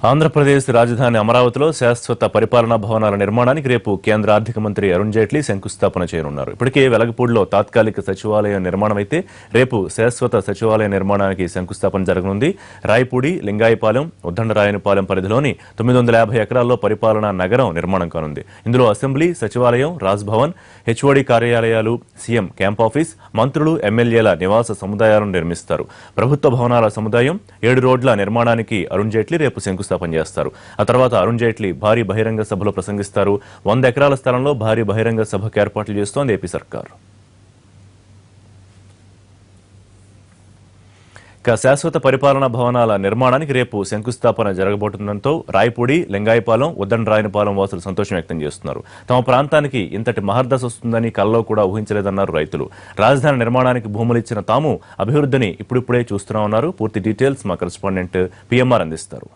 ఆంధ్రప్రదేశ్ రాజధాని అమరావతిలో శాశ్వత పరిపాలనా భవనాల నిర్మాణానికి రేపు కేంద్ర ఆర్థిక మంత్రి అరుణ్ జైట్లీ శంకుస్థాపన చేయనున్నారు. ఇప్పటికే వెలగపూడిలో తాత్కాలిక సచివాలయం నిర్మాణం అయితే రేపు శాశ్వత సచివాలయ నిర్మాణానికి శంకుస్థాపన జరగనుంది. రాయపూడి, లింగాయపాలెం, ఉద్దండరాయనపాలెం పరిధిలోని 950 ఎకరాల్లో పరిపాలనా నగరం నిర్మాణం కానుంది. ఇందులో అసెంబ్లీ, సచివాలయం, రాజ్భవన్, హెచ్ఓడి కార్యాలయాలు, సీఎం క్యాంప్ ఆఫీస్, మంత్రులు, ఎమ్మెల్యేల నివాస సముదాయాలను నిర్మిస్తారు. ప్రభుత్వ భవనాల సముదాయం 7 రోడ్ల నిర్మాణానికి అరుణ్ జైట్లీ రేపు శంకుస్థాపన చేస్తారు. ఆ తర్వాత అరుణ్ జైట్లీ భారీ బహిరంగ సభలో ప్రసంగిస్తారు. 100 ఎకరాల స్థలంలో భారీ బహిరంగ సభకు ఏర్పాట్లు చేస్తోంది ఏపీ సర్కార్. శాశ్వత పరిపాలనా భవనాల నిర్మాణానికి రేపు శంకుస్థాపన జరగబోతుండటంతో రాయపూడి, లింగాయపాలెం, ఉద్దండరాయనపాలెం వాసులు సంతోషం వ్యక్తం చేస్తున్నారు. తమ ప్రాంతానికి ఇంతటి మహర్దశ వస్తుందని కల్లో కూడా ఊహించలేదన్నారు రైతులు. రాజధాని నిర్మాణానికి భూములు ఇచ్చిన తాము అభివృద్ధిని ఇప్పుడిప్పుడే చూస్తున్నామన్నారు. పూర్తి డీటెయిల్స్ మా కరెస్పాండెంట్ పిఎంఆర్ అందిస్తారు.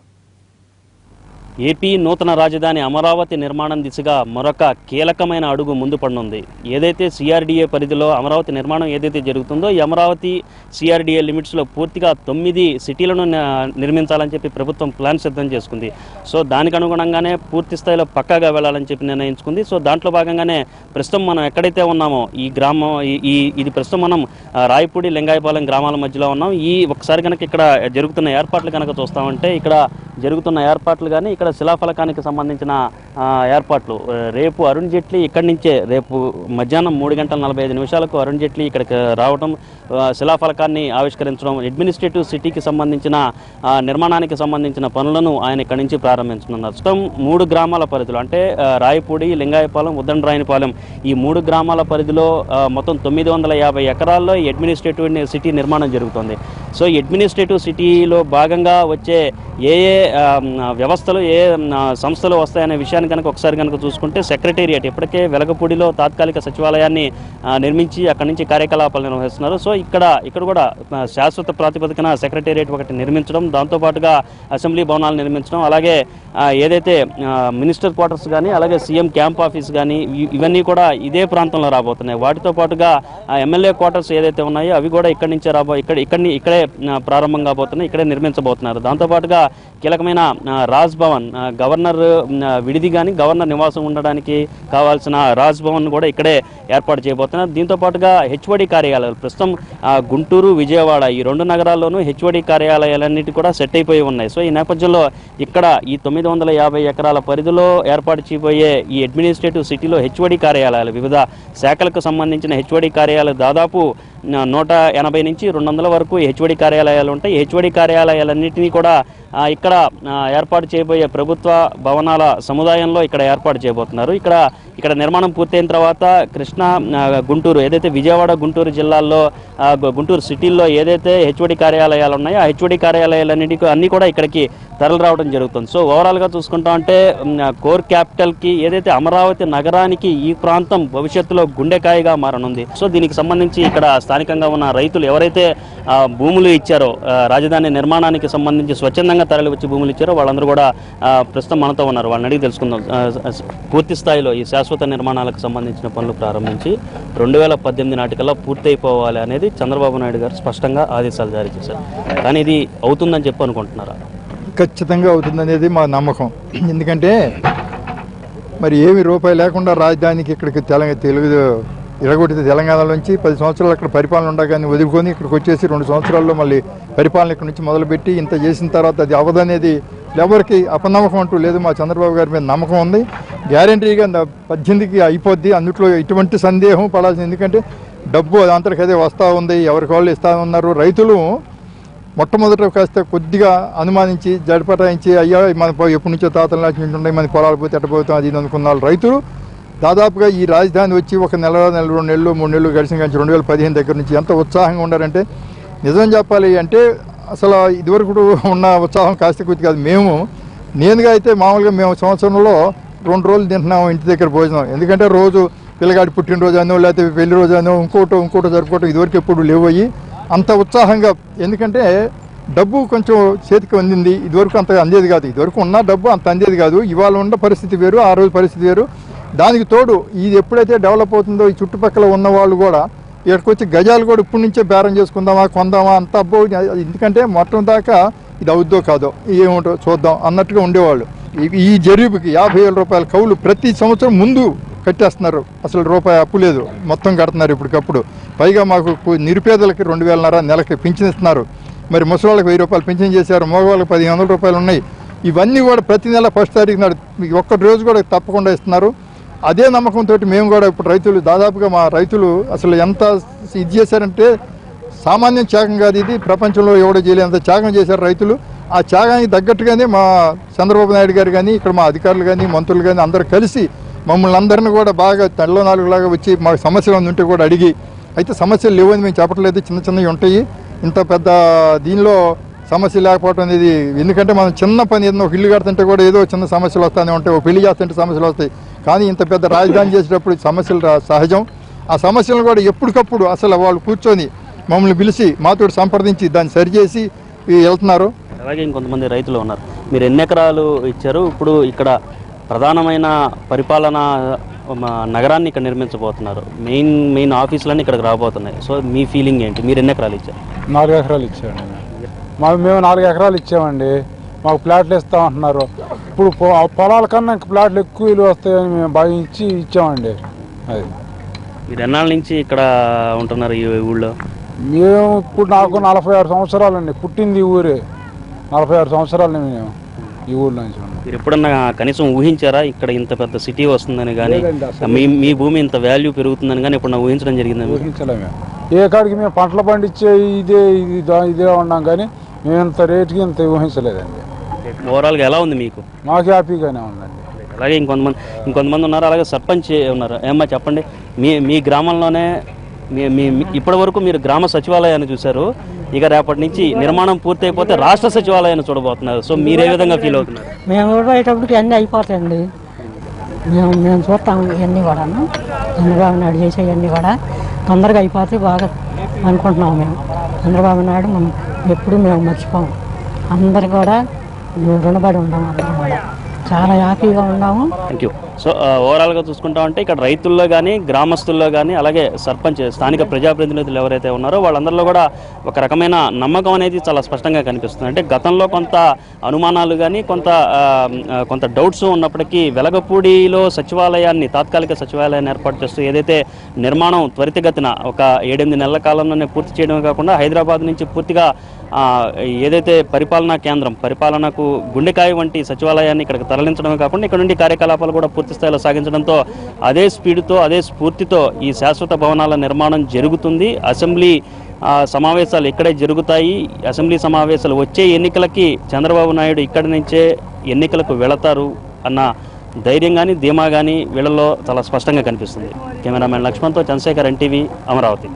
ఏపీ నూతన రాజధాని అమరావతి నిర్మాణం దిశగా మరొక కీలకమైన అడుగు ముందు పడనుంది. ఏదైతే సిఆర్డీఏ పరిధిలో అమరావతి నిర్మాణం ఏదైతే జరుగుతుందో ఈ అమరావతి సిఆర్డీఏ లిమిట్స్లో పూర్తిగా 9 సిటీలను నిర్మించాలని చెప్పి ప్రభుత్వం ప్లాన్ సిద్ధం చేసుకుంది. సో దానికి అనుగుణంగానే పూర్తి స్థాయిలో పక్కాగా వెళ్ళాలని చెప్పి నిర్ణయించుకుంది. సో దాంట్లో భాగంగానే ప్రస్తుతం మనం ఎక్కడైతే ఉన్నామో ఈ గ్రామం ఇది ప్రస్తుతం మనం రాయపూడి, లింగాయపాలెం గ్రామాల మధ్యలో ఉన్నాం. ఒకసారి కనుక ఇక్కడ జరుగుతున్న ఏర్పాట్లు కనుక చూస్తామంటే ఇక్కడ జరుగుతున్న ఏర్పాట్లు కానీ ఇక్కడ శిలాఫలకానికి సంబంధించిన ఏర్పాట్లు రేపు అరుణ్ జైట్లీ ఇక్కడి నుంచే రేపు మధ్యాహ్నం 3:45 అరుణ్ జైట్లీ ఇక్కడికి రావడం, శిలాఫలకాన్ని ఆవిష్కరించడం, అడ్మినిస్ట్రేటివ్ సిటీకి సంబంధించిన నిర్మాణానికి సంబంధించిన పనులను ఆయన ఇక్కడి నుంచి ప్రారంభించనున్నారు. మొత్తం 3 గ్రామాల పరిధిలో అంటే రాయపూడి, లింగాయపాలెం, ఉద్దండరాయనపాలెం ఈ 3 గ్రామాల పరిధిలో మొత్తం 950 ఎకరాల్లో ఈ అడ్మినిస్ట్రేటివ్ సిటీ నిర్మాణం జరుగుతుంది. సో ఈ అడ్మినిస్ట్రేటివ్ సిటీలో భాగంగా వచ్చే ఏ వ్యవస్థలు, ఏ సంస్థలు వస్తాయనే విషయాన్ని కనుక ఒకసారి కనుక చూసుకుంటే సెక్రటేరియట్ ఇప్పటికే వెలగపూడిలో తాత్కాలిక సచివాలయాన్ని నిర్మించి అక్కడి నుంచి కార్యకలాపాలు నిర్వహిస్తున్నారు. సో ఇక్కడ కూడా శాశ్వత ప్రాతిపదికన సెక్రటేరియట్ ఒకటి నిర్మించడం, దాంతోపాటుగా అసెంబ్లీ భవనాలు నిర్మించడం, అలాగే ఏదైతే మినిస్టర్ క్వార్టర్స్ కానీ అలాగే సీఎం క్యాంప్ ఆఫీస్ కానీ ఇవన్నీ కూడా ఇదే ప్రాంతంలో రాబోతున్నాయి. వాటితో పాటుగా ఎమ్మెల్యే క్వార్టర్స్ ఏదైతే ఉన్నాయో అవి కూడా ఇక్కడి నుంచే ఇక్కడే ప్రారంభం కాబోతున్నాయి, ఇక్కడే నిర్మించబోతున్నారు. దాంతోపాటుగా కీలకమైన రాజ్ భవన్, గవర్నర్ విడిది కానీ గవర్నర్ నివాసం ఉండడానికి కావాల్సిన రాజ్ భవన్ కూడా ఇక్కడే ఏర్పాటు చేయబోతున్నారు. దీంతో పాటుగా హెచ్ఓడి కార్యాలయాలు ప్రస్తుతం గుంటూరు, విజయవాడ ఈ 2 నగరాల్లోనూ హెచ్ఓడి కార్యాలయాలన్నిటి కూడా సెట్ అయిపోయి ఉన్నాయి. సో ఈ నేపథ్యంలో ఇక్కడ ఈ 950 ఎకరాల పరిధిలో ఏర్పాటు చేయబోయే ఈ అడ్మినిస్ట్రేటివ్ సిటీలో హెచ్ఓడి కార్యాలయాలు, వివిధ శాఖలకు సంబంధించిన హెచ్ఓడి కార్యాలయాలు దాదాపు 180 నుంచి 200 వరకు హెచ్ఓడి కార్యాలయాలు ఉంటాయి. ఈ హెచ్ఓడి కార్యాలయాలన్నింటినీ కూడా ఇక్కడ ఏర్పాటు చేయబోయే ప్రభుత్వ భవనాల సముదాయంలో ఇక్కడ ఏర్పాటు చేయబోతున్నారు. ఇక్కడ నిర్మాణం పూర్తయిన తర్వాత కృష్ణా, గుంటూరు ఏదైతే విజయవాడ, గుంటూరు జిల్లాల్లో గుంటూరు సిటీల్లో ఏదైతే హెచ్ఓడి కార్యాలయాలు ఉన్నాయో ఆ హెచ్ఓడి కార్యాలయాలన్నింటినీ కూడా ఇక్కడికి తరలి రావడం జరుగుతుంది. సో ఓవరాల్గా చూసుకుంటా అంటే కోర్ క్యాపిటల్కి ఏదైతే అమరావతి నగరానికి ఈ ప్రాంతం భవిష్యత్తులో గుండెకాయగా మారనుంది. సో దీనికి సంబంధించి ఇక్కడ స్థానికంగా ఉన్న రైతులు ఎవరైతే భూములు ఇచ్చారో రాజధాని నిర్మాణానికి సంబంధించి స్వచ్ఛందంగా తరలి వచ్చి భూములు ఇచ్చారో వాళ్ళందరూ కూడా ప్రస్తుతం మనతో ఉన్నారు. వాళ్ళని అడిగి తెలుసుకుందాం. పూర్తి స్థాయిలో ఈ శాశ్వత నిర్మాణాలకు సంబంధించిన పనులు ప్రారంభించి 2018 నాటికల్లా పూర్తి అయిపోవాలి అనేది చంద్రబాబు నాయుడు గారు స్పష్టంగా ఆదేశాలు జారీ చేశారు. కానీ ఇది అవుతుందని చెప్పి అనుకుంటున్నారా? ఖచ్చితంగా అవుతుందనేది మా నమ్మకం. ఎందుకంటే మరి ఏమి రూపాయి లేకుండా రాజధానికి ఇక్కడికి తెలుగు ఇరగొట్టితే తెలంగాణలోంచి 10 సంవత్సరాలు అక్కడ పరిపాలన ఉండగానే వదులుకొని ఇక్కడికి వచ్చేసి 2 సంవత్సరాల్లో మళ్ళీ పరిపాలన ఇక్కడ నుంచి మొదలుపెట్టి ఇంత చేసిన తర్వాత అది అవదనేది ఎవరికి అపనమ్మకం అంటూ లేదు. మా చంద్రబాబు గారి మీద నమ్మకం ఉంది. గ్యారంటీగా 18కి అయిపోద్ది. అందులో ఎటువంటి సందేహం పడాల్సింది. ఎందుకంటే డబ్బు అంతటికి అదే వస్తూ ఉంది, ఎవరికి వాళ్ళు ఇస్తూ ఉన్నారు. రైతులు మొట్టమొదట కాస్త కొద్దిగా అనుమానించి జడపటాయించి అయ్యా మన ఎప్పటి నుంచో తాతలు నాచుకుంటుండే మన పొలాలు పోతే ఎట్టపోతాం అది అనుకున్న వాళ్ళు రైతులు దాదాపుగా ఈ రాజధాని వచ్చి 1 నెల, 2 నెలలు, 3 నెలలు గడిచిన కానీ 2015 దగ్గర నుంచి ఎంత ఉత్సాహంగా ఉన్నారంటే నిజం చెప్పాలి అంటే అసలు ఇదివరకు ఉన్న ఉత్సాహం కాస్త కొద్ది కాదు. నేనుగా అయితే మామూలుగా మేము సంవత్సరంలో 2 రోజులు తింటున్నాము ఇంటి దగ్గర భోజనం. ఎందుకంటే రోజు పిల్లగాడి పుట్టినరోజు అనో లేకపోతే పెళ్లి రోజు అనో ఇంకోటో జరుపుకోవటం ఇదివరకు ఎప్పుడు లేవయ్యి అంత ఉత్సాహంగా. ఎందుకంటే డబ్బు కొంచెం చేతికి అందింది, ఇదివరకు అంత అందేది కాదు. ఇదివరకు ఉన్న డబ్బు అంత అందేది కాదు. ఇవాళ ఉన్న పరిస్థితి వేరు, ఆ రోజు పరిస్థితి వేరు. దానికి తోడు ఇది ఎప్పుడైతే డెవలప్ అవుతుందో ఈ చుట్టుపక్కల ఉన్న వాళ్ళు కూడా ఇక్కడికి వచ్చి గజాలు కూడా ఇప్పటి నుంచే బేరం చేసుకుందామా, కొందామా అంత అబ్బో. ఎందుకంటే మొత్తం దాకా ఇది అవుద్దో కాదో ఏముంటో చూద్దాం అన్నట్టుగా ఉండేవాళ్ళు. ఈ జరీబుకి 50,000 రూపాయల కౌలు ప్రతి సంవత్సరం ముందు కట్టేస్తున్నారు. అసలు రూపాయి అప్పు లేదు, మొత్తం కడుతున్నారు ఇప్పటికప్పుడు. పైగా మాకు నిరుపేదలకి 2,500 నెలకి పింఛన్ ఇస్తున్నారు. మరి ముసలిళ్ళకి 1,000 రూపాయలు పింఛన్ చేశారు, మగవాళ్ళకి 1,500 రూపాయలు ఉన్నాయి. ఇవన్నీ కూడా ప్రతి నెల 1వ తారీఖు నాడు ఒక్క రోజు కూడా తప్పకుండా ఇస్తున్నారు. అదే నమ్మకంతో మేము కూడా ఇప్పుడు రైతులు దాదాపుగా మా రైతులు అసలు ఎంత ఇది చేశారంటే సామాన్యం త్యాగం కాదు ఇది, ప్రపంచంలో ఎవడో చేయలేంత త్యాగం చేశారు రైతులు. ఆ త్యాగానికి తగ్గట్టుగానే మా చంద్రబాబు నాయుడు గారు కానీ ఇక్కడ మా అధికారులు కానీ మంత్రులు కానీ అందరూ కలిసి మమ్మల్ని అందరినీ కూడా బాగా తెల్ల నాలుగులాగా వచ్చి మాకు సమస్యలు ఉంటే కూడా అడిగి, అయితే సమస్యలు లేవని మేము చెప్పట్లేదు, చిన్న చిన్నవి ఉంటాయి. ఇంత పెద్ద దీనిలో సమస్య లేకపోవడం అనేది, ఎందుకంటే మనం చిన్న పని ఏదైనా ఒక ఇల్లు కడుతుంటే కూడా ఏదో చిన్న సమస్యలు వస్తూనే ఉంటాయి, ఒక పెళ్లి చేస్తుంటే సమస్యలు వస్తాయి. కానీ ఇంత పెద్ద రాజధాని చేసేటప్పుడు సమస్యలు సహజం. ఆ సమస్యలను కూడా ఎప్పటికప్పుడు అసలు వాళ్ళు కూర్చొని మమ్మల్ని పిలిచి మాతో సంప్రదించి దాన్ని సరిచేసి వెళ్తున్నారు. అలాగే ఇంకొంతమంది రైతులు ఉన్నారు. మీరు ఎన్ని ఎకరాలు ఇచ్చారు? ఇప్పుడు ఇక్కడ ప్రధానమైన పరిపాలనా నగరాన్ని ఇక్కడ నిర్మించబోతున్నారు, మెయిన్ ఆఫీసులన్నీ ఇక్కడికి రాబోతున్నాయి. సో మీ ఫీలింగ్ ఏంటి? మీరు ఎన్ని ఎకరాలు ఇచ్చారు? 4 ఎకరాలు ఇచ్చామండి. మేము 4 ఎకరాలు ఇచ్చామండి. మాకు ప్లాట్లు ఇస్తామంటున్నారు. ఇప్పుడు పొలాల కన్నా ఇంక ప్లాట్లు ఎక్కువ విలువ వస్తాయని మేము భావించి ఇచ్చామండి. అది మీరు ఎన్నాళ్ళ నుంచి ఇక్కడ ఉంటున్నారు ఈ ఊళ్ళో? మేము ఇప్పుడు నాకు 46 సంవత్సరాలండి. పుట్టింది ఈ ఊరే. 46 సంవత్సరాలు మేము ఈ ఊళ్ళో నుంచి. మీరు ఎప్పుడన్నా కనీసం ఊహించారా ఇక్కడ ఇంత పెద్ద సిటీ వస్తుందని కానీ, మీ భూమి ఇంత వాల్యూ పెరుగుతుందని కానీ ఎప్పుడన్నా ఊహించడం జరిగిందని? ఊహించలేము. ఏ కాడికి మేము పంటలు పండించే ఇదే ఉన్నాం కానీ మేము ఇంత రేటుకి ఇంత ఊహించలేదండి. ఓవరాల్గా ఎలా ఉంది మీకు? మాకు హ్యాపీగానే ఉందండి. అలాగే ఇంకొంతమంది ఉన్నారు, అలాగే సర్పంచ్ ఉన్నారు. ఏమ్మా చెప్పండి, మీ గ్రామంలోనే ఇప్పటి వరకు మీరు గ్రామ సచివాలయాన్ని చూశారు, ఇక రేపటి నుంచి నిర్మాణం పూర్తయిపోతే రాష్ట్ర సచివాలయాన్ని చూడబోతున్నారు. సో మీరు ఏ విధంగా ఫీల్ అవుతున్నారు? మేము పోయేటప్పటికి అన్నీ అయిపోతాయండి. మేము చూస్తాము ఇవన్నీ కూడా, చంద్రబాబు నాయుడు చేసేవన్నీ కూడా తొందరగా అయిపోతే బాగా అనుకుంటున్నాము. మేము చంద్రబాబు నాయుడు మనం ఎప్పుడు మేము మర్చిపోము. అందరు కూడా రుణపడి ఉన్నాము. అందరం కూడా చాలా హ్యాపీగా ఉన్నాము. Thank you. సో ఓవరాల్గా చూసుకుంటా ఉంటే ఇక్కడ రైతుల్లో కానీ, గ్రామస్తుల్లో కానీ, అలాగే సర్పంచ్ స్థానిక ప్రజాప్రతినిధులు ఎవరైతే ఉన్నారో వాళ్ళందరిలో కూడా ఒక రకమైన నమ్మకం అనేది చాలా స్పష్టంగా కనిపిస్తుంది. అంటే గతంలో కొంత అనుమానాలు కానీ, కొంత డౌట్స్ ఉన్నప్పటికీ వెలగపూడిలో తాత్కాలిక సచివాలయాన్ని ఏర్పాటు చేస్తూ ఏదైతే నిర్మాణం త్వరితగతిన ఒక 7-8 నెలల కాలంలోనే పూర్తి చేయడమే కాకుండా హైదరాబాద్ నుంచి పూర్తిగా ఏదైతే పరిపాలనకు గుండెకాయ వంటి సచివాలయాన్ని ఇక్కడికి తరలించడమే కాకుండా ఇక్కడ నుండి కార్యకలాపాలు కూడా పూర్తి స్థాయిలో సాగించడంతో అదే స్పీడ్తో, అదే స్ఫూర్తితో ఈ శాశ్వత భవనాల నిర్మాణం జరుగుతుంది. అసెంబ్లీ సమావేశాలు ఇక్కడే జరుగుతాయి. అసెంబ్లీ సమావేశాలు వచ్చే ఎన్నికలకి చంద్రబాబు నాయుడు ఇక్కడి నుంచే ఎన్నికలకు వెళతారు అన్న ధైర్యం కానీ, ధీమా కానీ వీళ్ళలో చాలా స్పష్టంగా కనిపిస్తుంది. కెమెరామెన్ లక్ష్మణ్తో చంద్రశేఖర్, NTV, అమరావతి.